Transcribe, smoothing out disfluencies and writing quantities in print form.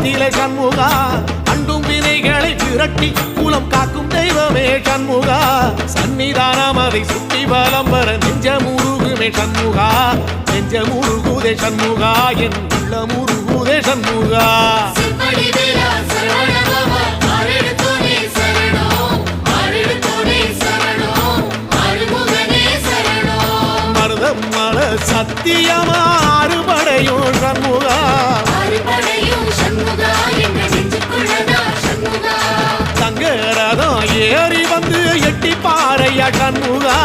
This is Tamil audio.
நிலை சண்முகா அண்டும் வினைகளை விரட்டி குலம் காக்கும் தெய்வமே சண்முகா சன்னிதானம் அதை சுற்றி பலம் வர நெஞ்சமுருகுமே சண்முகா நெஞ்சமுருகுதே சண்முகா என் உள்ளமுருகுதே சண்முகா மருதம் மல சத்தியமா அறுபடையும் சண்முகா தங்கரதம் ஏறி வந்து எட்டி பாறையா சண்முகா